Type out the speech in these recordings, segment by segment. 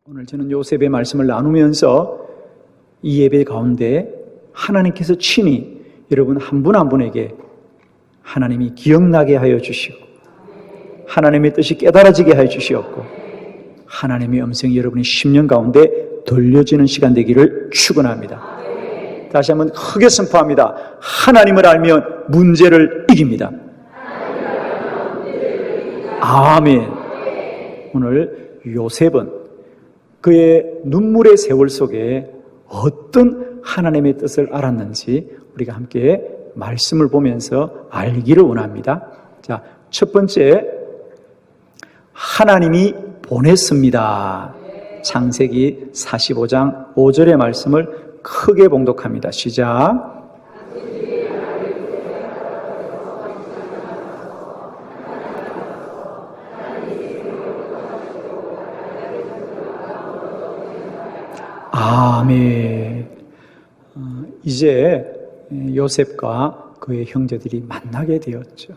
오늘 저는 요셉의 말씀을 나누면서 이 예배 가운데 하나님께서 친히 여러분 한 분 한 분에게 하나님이 기억나게 하여 주시고 하나님의 뜻이 깨달아지게 하여 주시옵고 하나님의 음성이 여러분의 심령 가운데 들려지는 시간 되기를 축원합니다. 다시 한번 크게 선포합니다. 하나님을 알면 문제를 이깁니다. 아멘. 오늘 요셉은 그의 눈물의 세월 속에 어떤 하나님의 뜻을 알았는지 우리가 함께 말씀을 보면서 알기를 원합니다. 자, 첫 번째, 하나님이 보냈습니다. 창세기 45장 5절의 말씀을 크게 봉독합니다. 시작. 아멘. 이제 요셉과 그의 형제들이 만나게 되었죠.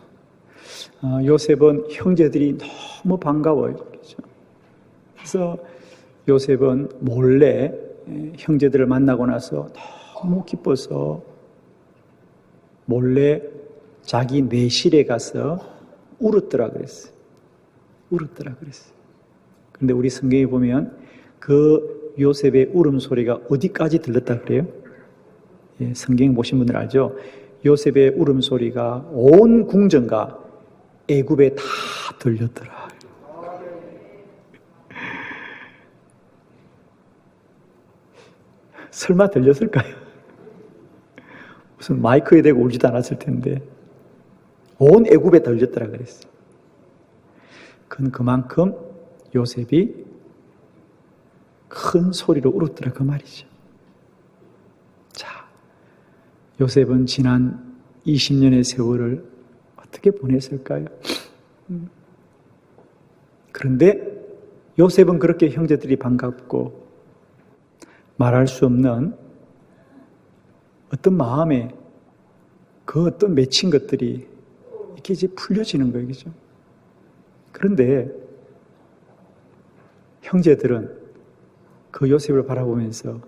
요셉은 형제들이 너무 반가워요. 그래서 요셉은 몰래 형제들을 만나고 나서 너무 기뻐서 몰래 자기 내실에 가서 울었더라 그랬어요. 울었더라 그랬어요. 그런데 우리 성경에 보면 그 요셉의 울음소리가 어디까지 들렸다 그래요? 예, 성경 보신 분들 알죠? 요셉의 울음소리가 온 궁전과 애굽에 다 들렸더라. 설마 들렸을까요? 무슨 마이크에 대고 울지도 않았을 텐데 온 애굽에 들렸더라 그랬어요. 그건 그만큼 요셉이 큰 소리로 울었더라 그 말이죠. 자, 요셉은 지난 20년의 세월을 어떻게 보냈을까요? 그런데 요셉은 그렇게 형제들이 반갑고 말할 수 없는 어떤 마음에 그 어떤 맺힌 것들이 이렇게 이제 풀려지는 거예요. 그죠? 그런데 형제들은 그 요셉을 바라보면서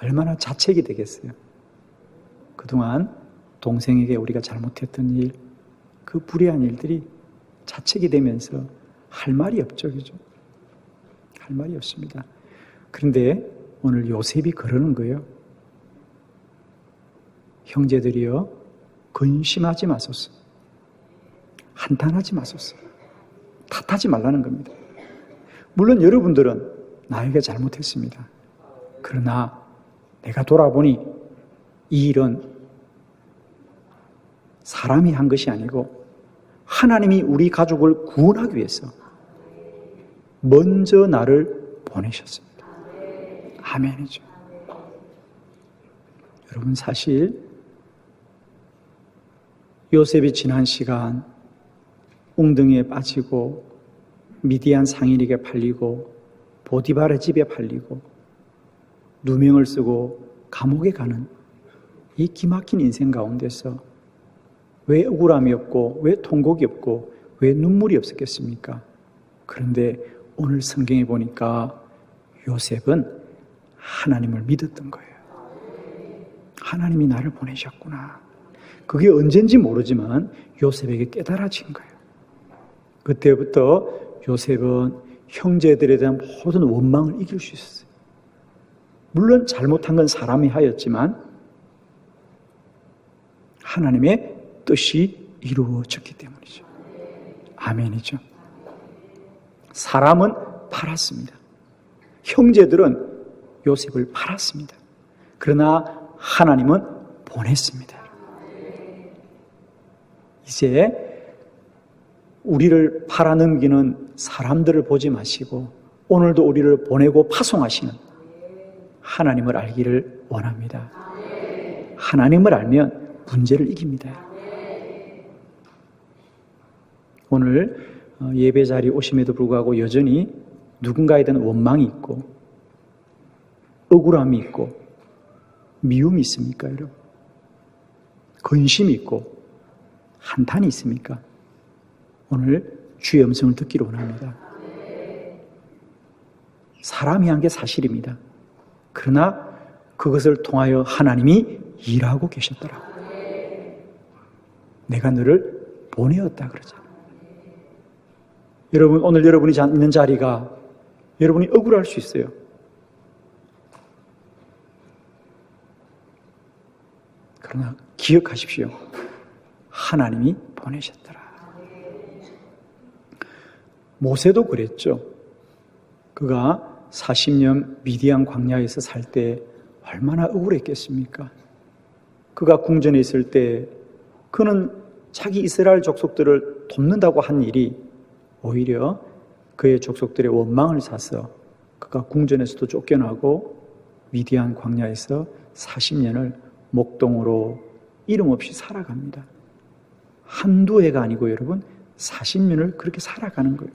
얼마나 자책이 되겠어요. 그동안 동생에게 우리가 잘못했던 일, 그 불의한 일들이 자책이 되면서 할 말이 없죠. 그죠? 할 말이 없습니다. 그런데 오늘 요셉이 그러는 거예요. 형제들이여 근심하지 마소서. 한탄하지 마소서. 탓하지 말라는 겁니다. 물론 여러분들은 나에게 잘못했습니다. 그러나 내가 돌아보니 이 일은 사람이 한 것이 아니고 하나님이 우리 가족을 구원하기 위해서 먼저 나를 보내셨습니다. 아멘이죠. 여러분 사실 요셉이 지난 시간 웅덩이에 빠지고 미디안 상인에게 팔리고 보디발의 집에 팔리고 누명을 쓰고 감옥에 가는 이 기막힌 인생 가운데서 왜 억울함이 없고 왜 통곡이 없고 왜 눈물이 없었겠습니까? 그런데 오늘 성경에 보니까 요셉은 하나님을 믿었던 거예요. 하나님이 나를 보내셨구나. 그게 언젠지 모르지만 요셉에게 깨달아진 거예요. 그때부터 요셉은 형제들에 대한 모든 원망을 이길 수 있었어요. 물론 잘못한 건 사람이 하였지만 하나님의 뜻이 이루어졌기 때문이죠. 아멘이죠. 사람은 팔았습니다. 형제들은 요셉을 팔았습니다. 그러나 하나님은 보냈습니다. 이제 우리를 팔아넘기는 사람들을 보지 마시고 오늘도 우리를 보내고 파송하시는 하나님을 알기를 원합니다. 하나님을 알면 문제를 이깁니다. 오늘 예배 자리에 오심에도 불구하고 여전히 누군가에 대한 원망이 있고 억울함이 있고 미움이 있습니까, 여러분? 근심이 있고 한탄이 있습니까? 오늘 주의 음성을 듣기를 원합니다. 사람이 한 게 사실입니다. 그러나 그것을 통하여 하나님이 일하고 계셨더라. 내가 너를 보내었다 그러잖아요. 여러분, 오늘 여러분이 있는 자리가 여러분이 억울할 수 있어요. 그러나 기억하십시오. 하나님이 보내셨더라. 모세도 그랬죠. 그가 40년 미디안 광야에서 살 때 얼마나 억울했겠습니까? 그가 궁전에 있을 때 그는 자기 이스라엘 족속들을 돕는다고 한 일이 오히려 그의 족속들의 원망을 사서 그가 궁전에서도 쫓겨나고 미디안 광야에서 40년을 목동으로 이름 없이 살아갑니다. 한두 해가 아니고 여러분 40년을 그렇게 살아가는 거예요.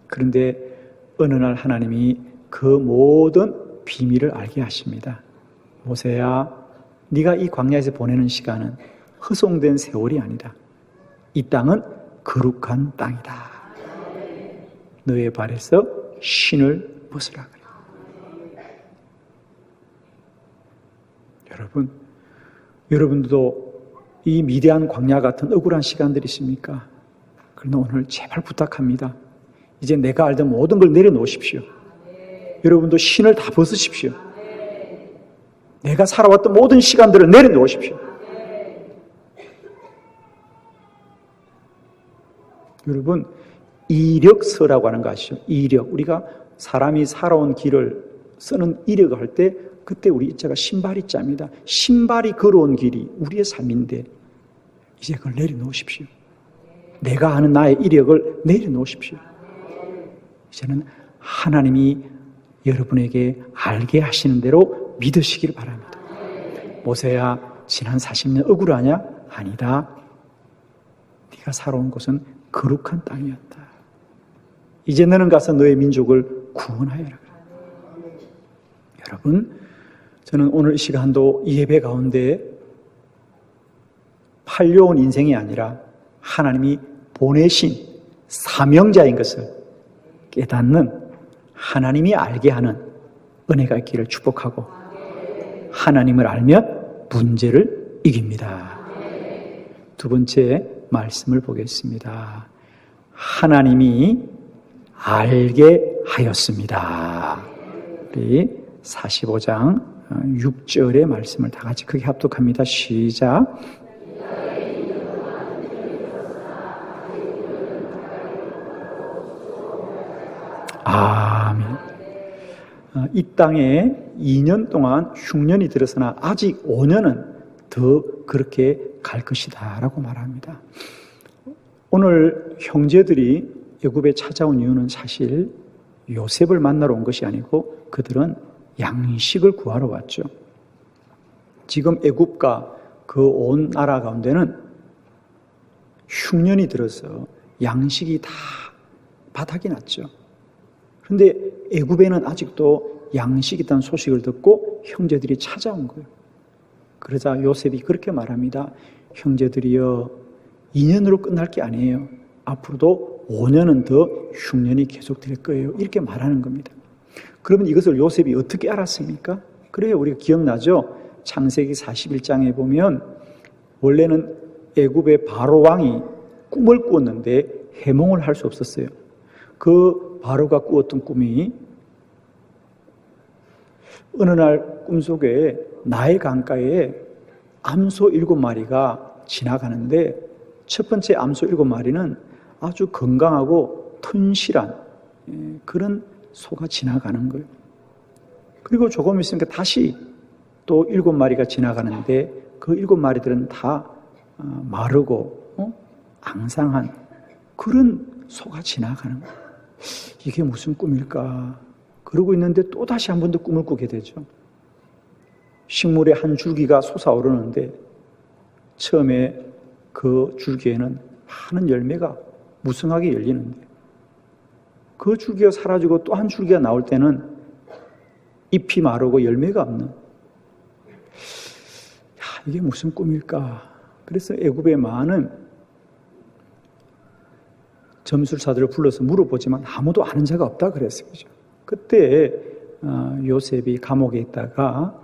그런데 어느 날 하나님이 그 모든 비밀을 알게 하십니다. 모세야, 네가 이 광야에서 보내는 시간은 허송된 세월이 아니다. 이 땅은 거룩한 땅이다. 너의 발에서 신을 벗으라 그래. 여러분들도 이 미디안 광야 같은 억울한 시간들이 있습니까? 그러나 오늘 제발 부탁합니다. 이제 내가 알던 모든 걸 내려놓으십시오. 여러분도 신을 다 벗으십시오. 내가 살아왔던 모든 시간들을 내려놓으십시오. 여러분, 이력서라고 하는 거 아시죠? 이력. 우리가 사람이 살아온 길을 쓰는 이력을 할 때 그때 우리 이자가 신발이자입니다. 신발이 걸어온 길이 우리의 삶인데 이제 그걸 내려놓으십시오. 내가 하는 나의 이력을 내려놓으십시오. 이제는 하나님이 여러분에게 알게 하시는 대로 믿으시길 바랍니다. 모세야, 지난 40년 억울하냐? 아니다. 네가 살아온 곳은 거룩한 땅이었다. 이제 너는 가서 너의 민족을 구원하여라. 여러분, 저는 오늘 이 시간도 이 예배 가운데 팔려온 인생이 아니라 하나님이 보내신 사명자인 것을 깨닫는, 하나님이 알게 하는 은혜가 있기를 축복하고, 하나님을 알면 문제를 이깁니다. 두 번째 말씀을 보겠습니다. 하나님이 알게 하였습니다. 우리 45장 6절의 말씀을 다 같이 크게 합독합니다. 시작. 아멘. 이 땅에 2년 동안 흉년이 들었으나 아직 5년은 더 그렇게 갈 것이다 라고 말합니다. 오늘 형제들이 애굽에 찾아온 이유는 사실 요셉을 만나러 온 것이 아니고 그들은 양식을 구하러 왔죠. 지금 애굽과 그 온 나라 가운데는 흉년이 들어서 양식이 다 바닥이 났죠. 그런데 애굽에는 아직도 양식이 있다는 소식을 듣고 형제들이 찾아온 거예요. 그러자 요셉이 그렇게 말합니다. 형제들이여, 2년으로 끝날 게 아니에요. 앞으로도 5년은 더 흉년이 계속될 거예요. 이렇게 말하는 겁니다. 그러면 이것을 요셉이 어떻게 알았습니까? 그래요, 우리가 기억나죠? 창세기 41장에 보면 원래는 애굽의 바로 왕이 꿈을 꾸었는데 해몽을 할 수 없었어요. 그 바로가 꾸었던 꿈이 어느 날 꿈속에 나일 강가에 암소 7마리가 지나가는데 첫 번째 암소 7마리는 아주 건강하고 튼실한 그런 소가 지나가는 거예요. 그리고 조금 있으니까 다시 또 7마리가 지나가는데 그 7마리들은 다 마르고 앙상한 그런 소가 지나가는 거예요. 이게 무슨 꿈일까? 그러고 있는데 또 다시 한 번 더 꿈을 꾸게 되죠. 식물의 한 줄기가 솟아오르는데 처음에 그 줄기에는 많은 열매가 무성하게 열리는데 그 줄기가 사라지고 또 한 줄기가 나올 때는 잎이 마르고 열매가 없는, 이게 무슨 꿈일까? 그래서 애굽의 많은 점술사들을 불러서 물어보지만 아무도 아는 자가 없다 그랬어요. 그죠? 그때 요셉이 감옥에 있다가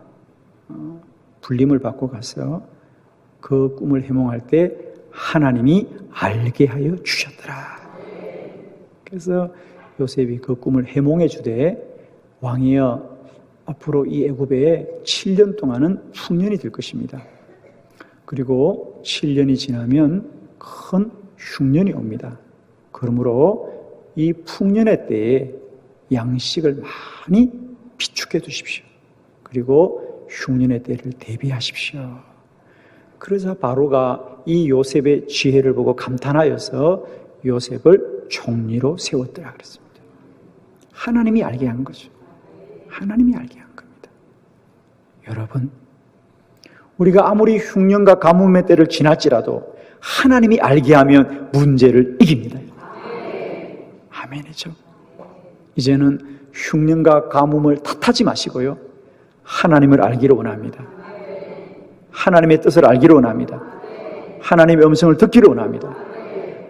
불림을 받고 가서 그 꿈을 해몽할 때 하나님이 알게 하여 주셨더라. 그래서 요셉이 그 꿈을 해몽해 주되 왕이여 앞으로 이 애굽에 7년 동안은 풍년이 될 것입니다. 그리고 7년이 지나면 큰 흉년이 옵니다. 그러므로 이 풍년의 때에 양식을 많이 비축해 두십시오. 그리고 흉년의 때를 대비하십시오. 그래서 바로가 이 요셉의 지혜를 보고 감탄하여서 요셉을 총리로 세웠더라 그랬습니다. 하나님이 알게 한 거죠. 하나님이 알게 한 겁니다. 여러분, 우리가 아무리 흉년과 가뭄의 때를 지날지라도 하나님이 알게 하면 문제를 이깁니다. 아멘이죠. 이제는 흉년과 가뭄을 탓하지 마시고요. 하나님을 알기를 원합니다. 하나님의 뜻을 알기를 원합니다. 하나님의 음성을 듣기를 원합니다.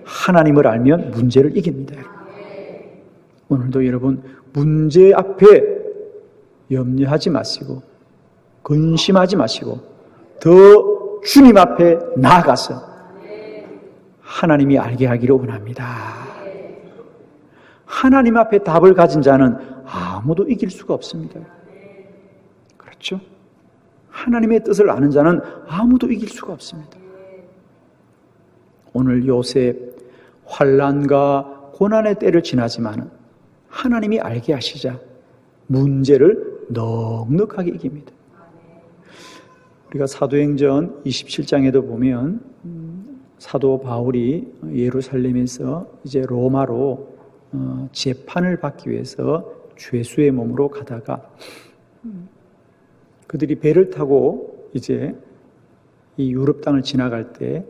하나님을 알면 문제를 이깁니다. 오늘도 여러분 문제 앞에 염려하지 마시고 근심하지 마시고 더 주님 앞에 나아가서 하나님이 알게 하기를 원합니다. 하나님 앞에 답을 가진 자는 아무도 이길 수가 없습니다. 그렇죠? 하나님의 뜻을 아는 자는 아무도 이길 수가 없습니다. 오늘 요셉 환난과 고난의 때를 지나지만 하나님이 알게 하시자 문제를 넉넉하게 이깁니다. 우리가 사도행전 27장에도 보면 사도 바울이 예루살렘에서 이제 로마로 재판을 받기 위해서 죄수의 몸으로 가다가 그들이 배를 타고 이제 이 유럽 땅을 지나갈 때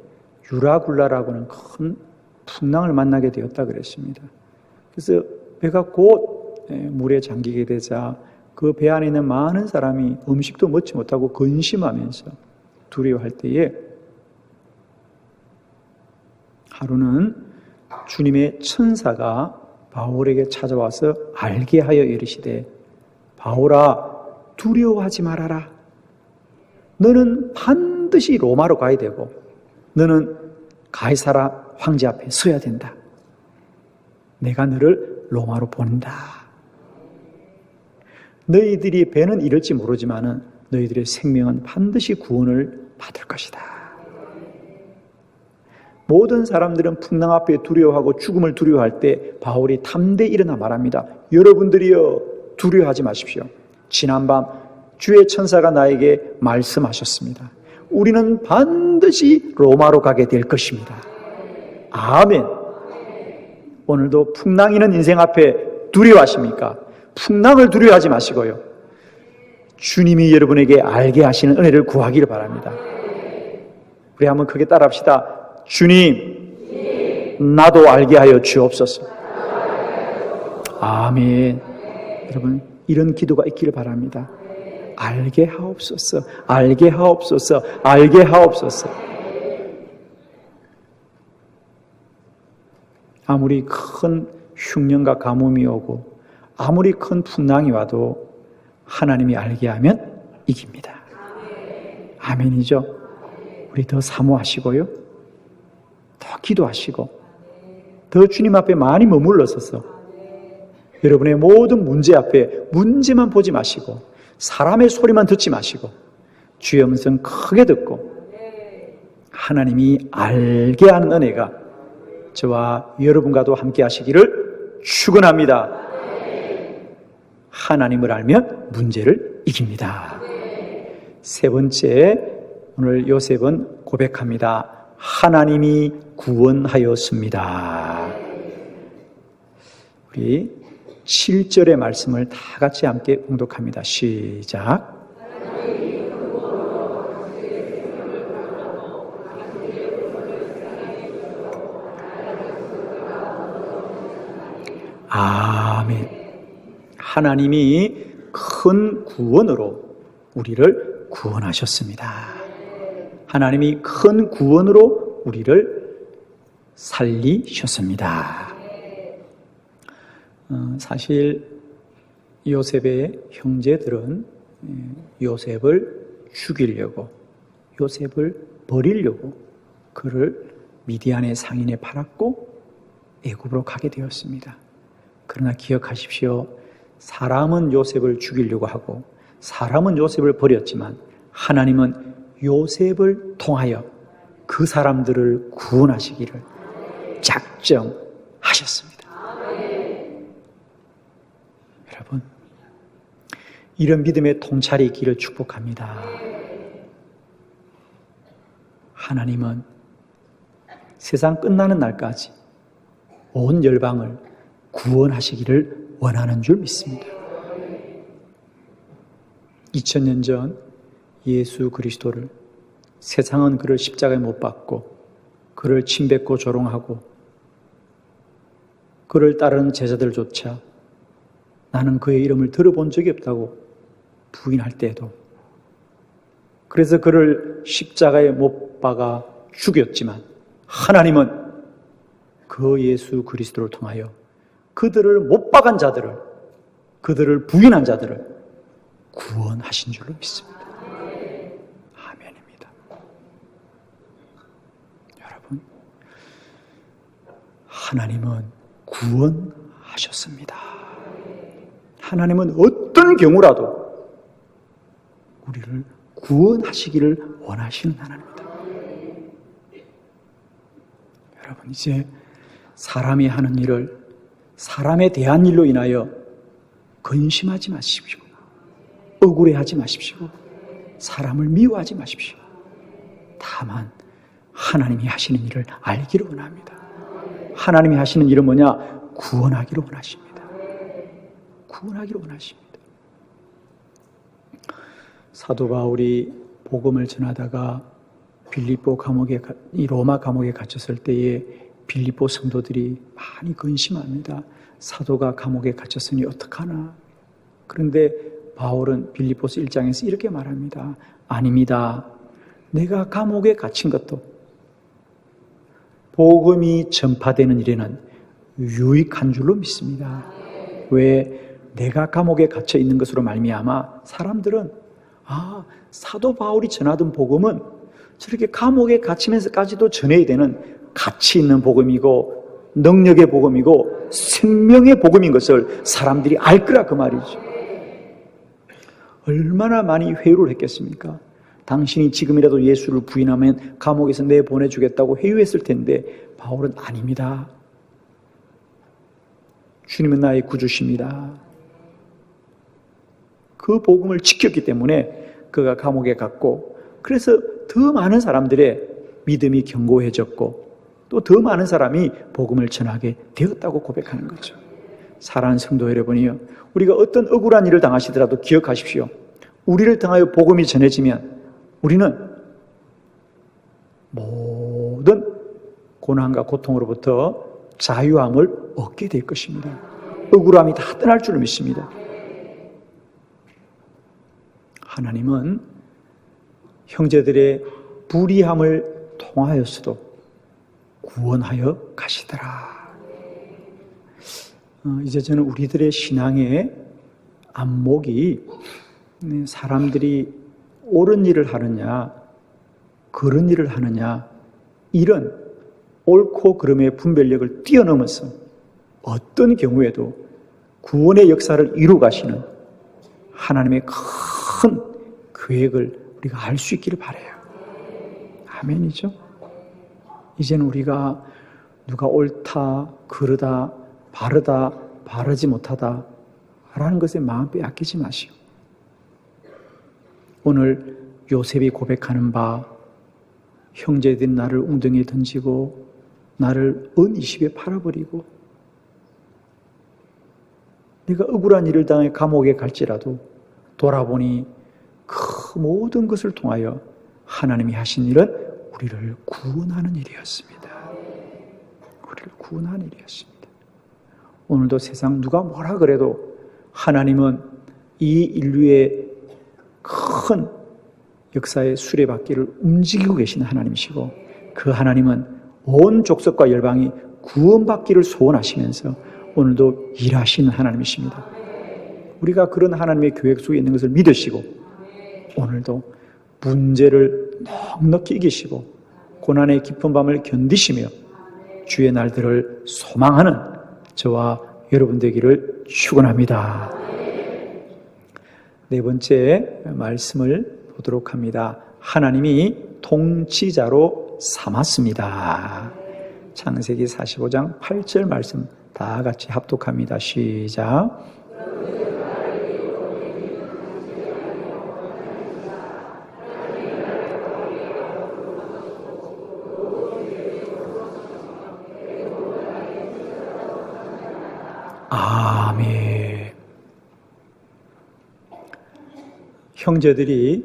유라굴라라고는 큰 풍랑을 만나게 되었다 그랬습니다. 그래서 배가 곧 물에 잠기게 되자 그 배 안에 있는 많은 사람이 음식도 먹지 못하고 근심하면서 두려워할 때에 하루는 주님의 천사가 바울에게 찾아와서 알게 하여 이르시되 바울아 두려워하지 말아라. 너는 반드시 로마로 가야 되고 너는 가이사라 황제 앞에 서야 된다. 내가 너를 로마로 보낸다. 너희들이 배는 이럴지 모르지만 너희들의 생명은 반드시 구원을 받을 것이다. 모든 사람들은 풍랑 앞에 두려워하고 죽음을 두려워할 때 바울이 담대히 일어나 말합니다. 여러분들이여 두려워하지 마십시오. 지난밤 주의 천사가 나에게 말씀하셨습니다. 우리는 반드시 로마로 가게 될 것입니다. 아멘. 오늘도 풍랑이 있는 인생 앞에 두려워하십니까? 풍랑을 두려워하지 마시고요. 주님이 여러분에게 알게 하시는 은혜를 구하기를 바랍니다. 우리 한번 크게 따라합시다. 주님, 나도 알게 하여 주옵소서. 아멘. 여러분, 이런 기도가 있기를 바랍니다. 알게 하옵소서, 알게 하옵소서, 알게 하옵소서. 아무리 큰 흉년과 가뭄이 오고 아무리 큰 풍랑이 와도 하나님이 알게 하면 이깁니다. 아멘이죠? 우리 더 사모하시고요. 더 기도하시고 더 주님 앞에 많이 머물러서서 여러분의 모든 문제 앞에 문제만 보지 마시고 사람의 소리만 듣지 마시고 주의 음성 크게 듣고 하나님이 알게 하는 은혜가 저와 여러분과도 함께 하시기를 축원합니다. 하나님을 알면 문제를 이깁니다. 세 번째, 오늘 요셉은 고백합니다. 하나님이 구원하였습니다. 우리 7절의 말씀을 다 같이 함께 봉독합니다. 시작. 아멘. 하나님이 큰 구원으로 우리를 구원하셨습니다. 하나님이 큰 구원으로 우리를 살리셨습니다. 사실 요셉의 형제들은 요셉을 죽이려고, 요셉을 버리려고 그를 미디안의 상인에 팔았고 애굽으로 가게 되었습니다. 그러나 기억하십시오. 사람은 요셉을 죽이려고 하고 사람은 요셉을 버렸지만 하나님은 요셉을 통하여 그 사람들을 구원하시기를 작정하셨습니다. 여러분, 이런 믿음의 통찰이 있기를 축복합니다. 하나님은 세상 끝나는 날까지 온 열방을 구원하시기를 원하는 줄 믿습니다. 2000년 전 예수 그리스도를, 세상은 그를 십자가에 못 박고 그를 침뱉고 조롱하고 그를 따르는 제자들조차 나는 그의 이름을 들어본 적이 없다고 부인할 때에도, 그래서 그를 십자가에 못 박아 죽였지만 하나님은 그 예수 그리스도를 통하여 그들을 못 박은 자들을, 그들을 부인한 자들을 구원하신 줄로 믿습니다. 아멘입니다. 여러분, 하나님은 구원하셨습니다. 하나님은 어떤 경우라도 우리를 구원하시기를 원하시는 하나님입니다. 여러분, 이제 사람이 하는 일을 사람에 대한 일로 인하여 근심하지 마십시오. 억울해하지 마십시오. 사람을 미워하지 마십시오. 다만 하나님이 하시는 일을 알기를 원합니다. 하나님이 하시는 일은 뭐냐? 구원하기를 원하십니다. 구원하기를 원하십니다. 사도 바울이 복음을 전하다가 빌립보 감옥에, 이 로마 감옥에 갇혔을 때에 빌립보 성도들이 많이 근심합니다. 사도가 감옥에 갇혔으니 어떡하나. 그런데 바울은 빌립보서 1장에서 이렇게 말합니다. 아닙니다. 내가 감옥에 갇힌 것도 복음이 전파되는 일에는 유익한 줄로 믿습니다. 왜? 내가 감옥에 갇혀 있는 것으로 말미암아 사람들은 사도 바울이 전하던 복음은 저렇게 감옥에 갇히면서까지도 전해야 되는 가치 있는 복음이고 능력의 복음이고 생명의 복음인 것을 사람들이 알 거라 그 말이죠. 얼마나 많이 회유를 했겠습니까? 당신이 지금이라도 예수를 부인하면 감옥에서 내보내주겠다고 회유했을 텐데 바울은 아닙니다. 주님은 나의 구주십니다. 그 복음을 지켰기 때문에 그가 감옥에 갔고, 그래서 더 많은 사람들의 믿음이 견고해졌고 또 더 많은 사람이 복음을 전하게 되었다고 고백하는 거죠. 사랑하는 성도 여러분이요, 우리가 어떤 억울한 일을 당하시더라도 기억하십시오. 우리를 통하여 복음이 전해지면 우리는 모든 고난과 고통으로부터 자유함을 얻게 될 것입니다. 억울함이 다 떠날 줄 믿습니다. 하나님은 형제들의 불의함을 통하여서도 구원하여 가시더라. 이제 저는 우리들의 신앙의 안목이 사람들이 옳은 일을 하느냐 그런 일을 하느냐 이런 옳고 그름의 분별력을 뛰어넘어서 어떤 경우에도 구원의 역사를 이루 가시는 하나님의 큰 계획을 우리가 알 수 있기를 바라요. 아멘이죠? 이제는 우리가 누가 옳다, 그르다, 바르다, 바르지 못하다 라는 것에 마음 빼앗기지 마시오. 오늘 요셉이 고백하는 바, 형제들이 나를 웅덩이에 던지고 나를 은20에 팔아버리고 네가 억울한 일을 당해 감옥에 갈지라도 돌아보니 그 모든 것을 통하여 하나님이 하신 일은 우리를 구원하는 일이었습니다. 우리를 구원하는 일이었습니다. 오늘도 세상 누가 뭐라 그래도 하나님은 이 인류의 큰 역사의 수레바퀴를 움직이고 계신 하나님이시고, 그 하나님은 온 족속과 열방이 구원받기를 소원하시면서 오늘도 일하시는 하나님이십니다. 우리가 그런 하나님의 계획 속에 있는 것을 믿으시고 오늘도 문제를 넉넉히 이기시고 고난의 깊은 밤을 견디시며 주의 날들을 소망하는 저와 여러분 되기를 축원합니다. 네 번째 말씀을 보도록 합니다. 하나님이 통치자로 삼았습니다. 창세기 45장 8절 말씀 다 같이 합독합니다. 시작. 아멘. 형제들이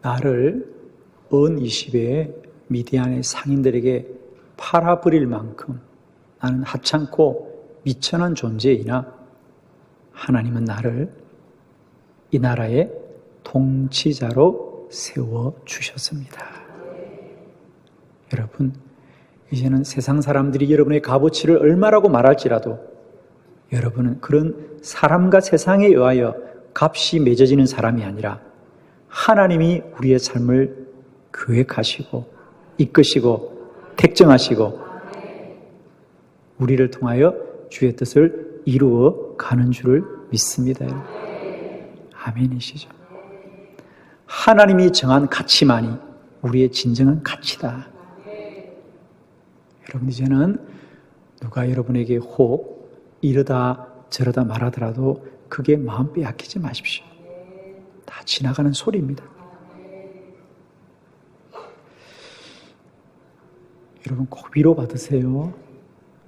나를 은 20에 미디안의 상인들에게 팔아버릴 만큼 나는 하찮고 미천한 존재이나 하나님은 나를 이 나라의 통치자로 세워주셨습니다. 여러분, 이제는 세상 사람들이 여러분의 값어치를 얼마라고 말할지라도 여러분은 그런 사람과 세상에 의하여 값이 맺어지는 사람이 아니라 하나님이 우리의 삶을 계획하시고 이끄시고 택정하시고 우리를 통하여 주의 뜻을 이루어 가는 줄을 믿습니다. 아멘이시죠? 하나님이 정한 가치만이 우리의 진정한 가치다. 여러분, 이제는 누가 여러분에게 혹 이러다 저러다 말하더라도 그게 마음 빼앗기지 마십시오. 다 지나가는 소리입니다. 여러분, 꼭 위로받으세요.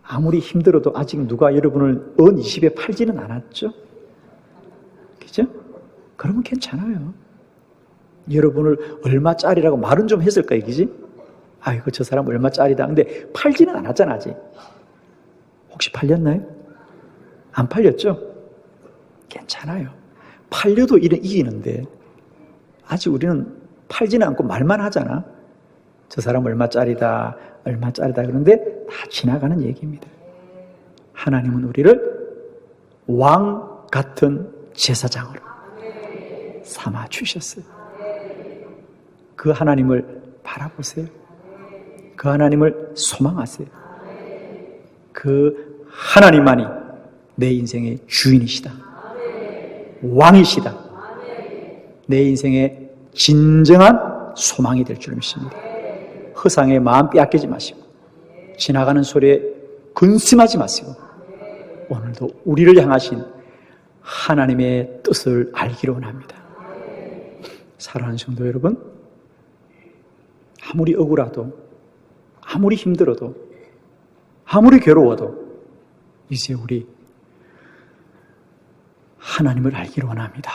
아무리 힘들어도 아직 누가 여러분을 은 20에 팔지는 않았죠? 그죠? 그러면 괜찮아요. 여러분을 얼마짜리라고 말은 좀 했을까, 이기지? 아이고, 저 사람 얼마짜리다. 근데 팔지는 않았잖아, 아직. 혹시 팔렸나요? 안 팔렸죠? 괜찮아요. 팔려도 이기는데 아직 우리는 팔지는 않고 말만 하잖아. 저 사람 얼마짜리다 그런데 다 지나가는 얘기입니다. 하나님은 우리를 왕 같은 제사장으로 삼아 주셨어요. 그 하나님을 바라보세요. 그 하나님을 소망하세요. 그 하나님만이 내 인생의 주인이시다. 왕이시다. 내 인생의 진정한 소망이 될 줄 믿습니다. 허상에 마음 빼앗기지 마시고 지나가는 소리에 근심하지 마시고 오늘도 우리를 향하신 하나님의 뜻을 알기로 원합니다. 사랑하는 성도 여러분, 아무리 억울하도 아무리 힘들어도 아무리 괴로워도 이제 우리 하나님을 알기로 원합니다.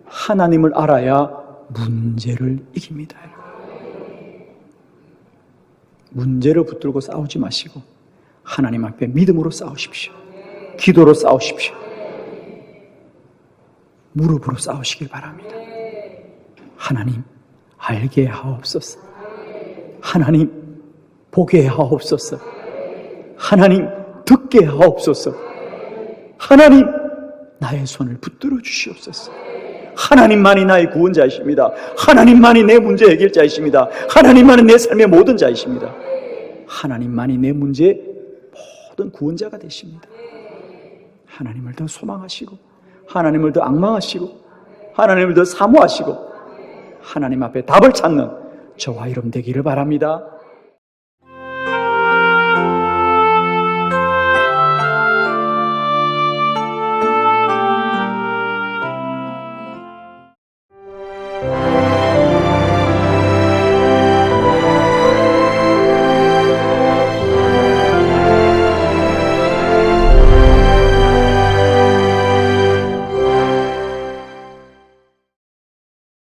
하나님을 알아야 문제를 이깁니다. 문제를 붙들고 싸우지 마시고 하나님 앞에 믿음으로 싸우십시오. 기도로 싸우십시오. 무릎으로 싸우시길 바랍니다. 하나님 알게 하옵소서. 하나님 보게 하옵소서. 하나님 듣게 하옵소서. 하나님 나의 손을 붙들어 주시옵소서. 하나님만이 나의 구원자이십니다. 하나님만이 내 문제 해결자이십니다. 하나님만이 내 삶의 모든 자이십니다. 하나님만이 내 문제의 모든 구원자가 되십니다. 하나님을 더 소망하시고 하나님을 더 앙망하시고 하나님을 더 사모하시고 하나님 앞에 답을 찾는 저와 여러분 되기를 바랍니다.